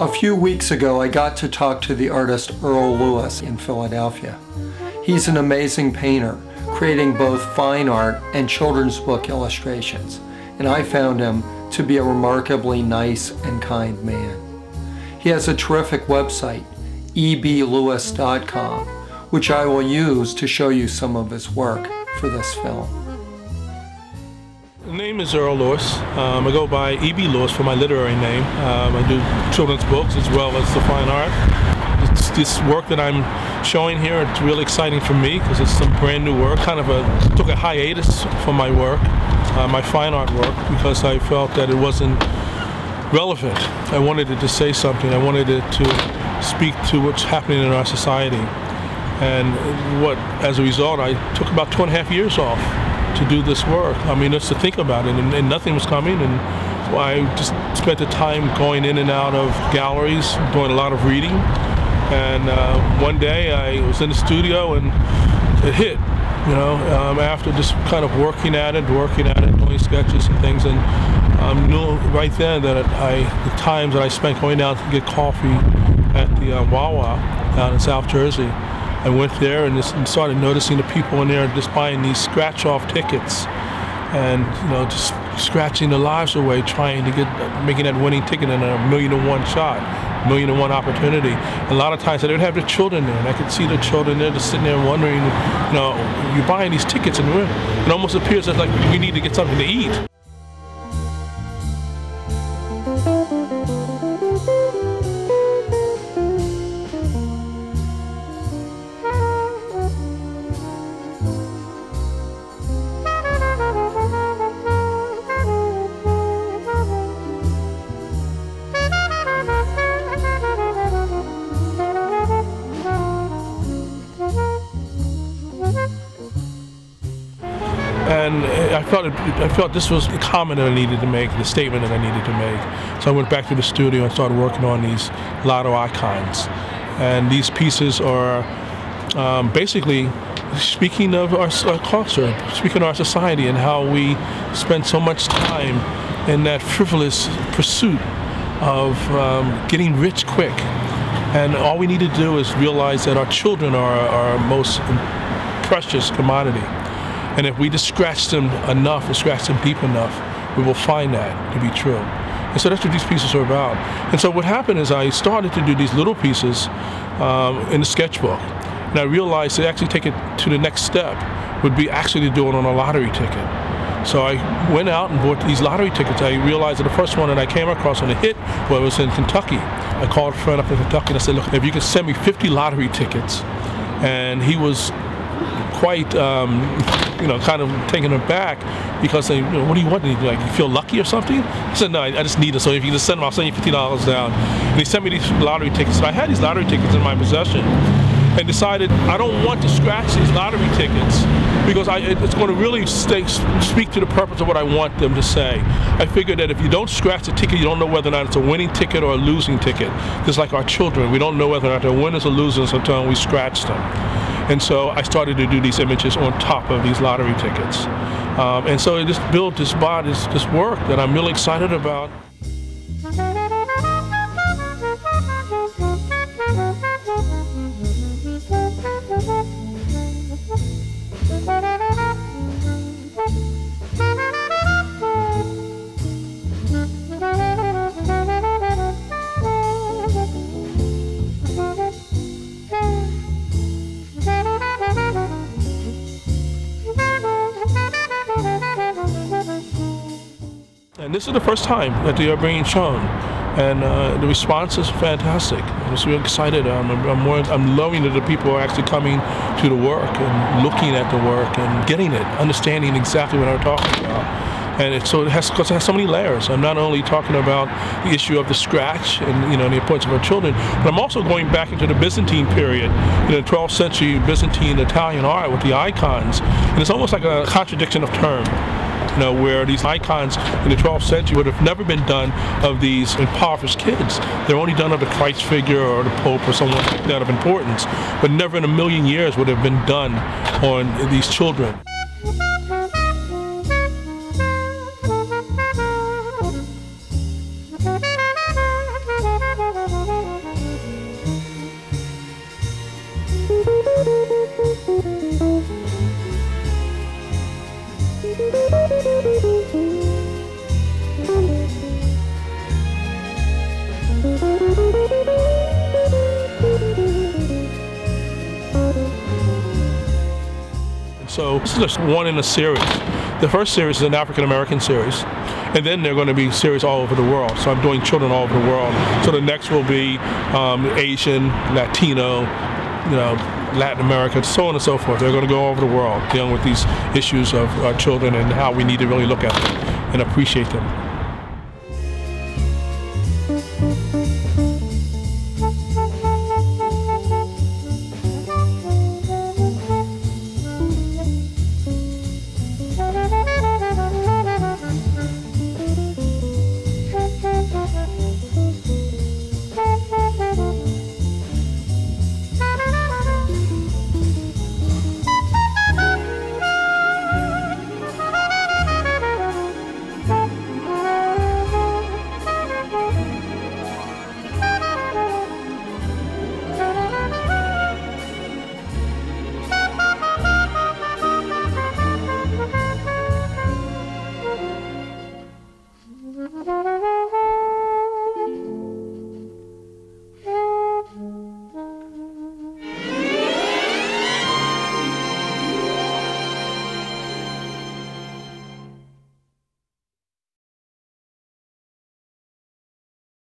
A few weeks ago, I got to talk to the artist Earl Lewis in Philadelphia. He's an amazing painter, creating both fine art and children's book illustrations, and I found him to be a remarkably nice and kind man. He has a terrific website, eblewis.com, which I will use to show you some of his work for this film. The name is Earl Lewis. I go by E.B. Lewis for my literary name. I do children's books as well as the fine art. It's this work that I'm showing here. It's really exciting for me because it's some brand new work. Took a hiatus from my work, my fine art work, because I felt that it wasn't relevant. I wanted it to say something. I wanted it to speak to what's happening in our society. And as a result, I took about 2.5 years off to do this work. I mean, just to think about it, and nothing was coming, and I just spent the time going in and out of galleries, doing a lot of reading, and one day I was in the studio and it hit, after just kind of working at it, doing sketches and things, and I knew right then that the times that I spent going down to get coffee at the Wawa down in South Jersey, I went there and started noticing the people in there just buying these scratch-off tickets and, just scratching their lives away trying to making that winning ticket in a 1,000,000-to-1 shot, 1,000,000-to-1 opportunity. A lot of times they would have their children there, and I could see the children there just sitting there wondering, you're buying these tickets and it almost appears as like we need to get something to eat. And I felt this was the comment that I needed to make, the statement that I needed to make. So I went back to the studio and started working on these Lotto icons. And these pieces are basically speaking of our culture, speaking of our society, and how we spend so much time in that frivolous pursuit of getting rich quick. And all we need to do is realize that our children are our most precious commodity. And if we just scratch them enough and scratch them deep enough, we will find that to be true. And so that's what these pieces are about. And so what happened is I started to do these little pieces in the sketchbook. And I realized to actually take it to the next step would be actually to do it on a lottery ticket. So I went out and bought these lottery tickets. I realized that the first one that I came across on a hit was in Kentucky. I called a friend up in Kentucky and I said, look, if you could send me 50 lottery tickets. And he was quite, kind of taken aback because they, what do you want? Like, you feel lucky or something? I said, no, I just need it. So if you just send them, I'll send you $50 down. And he sent me these lottery tickets. So I had these lottery tickets in my possession and decided I don't want to scratch these lottery tickets because it's going to really speak to the purpose of what I want them to say. I figured that if you don't scratch the ticket, you don't know whether or not it's a winning ticket or a losing ticket. Just like our children, we don't know whether or not they're winners or losers until we scratch them. And so I started to do these images on top of these lottery tickets. And so it just built this work that I'm really excited about. And this is the first time that they are being shown, and the response is fantastic. I'm just really excited. I'm loving that the people are actually coming to the work and looking at the work and getting it, understanding exactly what I'm talking about. And because it has so many layers. I'm not only talking about the issue of the scratch and the importance of our children, but I'm also going back into the Byzantine period, the 12th century Byzantine Italian art with the icons. And it's almost like a contradiction of term. Where these icons in the 12th century would have never been done of these impoverished kids. They're only done of the Christ figure or the Pope or someone like that of importance, but never in a million years would have been done on these children. This is just one in a series. The first series is an African American series, and then there are going to be series all over the world. So I'm doing children all over the world. So the next will be Asian, Latino, Latin America, so on and so forth. They're going to go all over the world dealing with these issues of children and how we need to really look at them and appreciate them.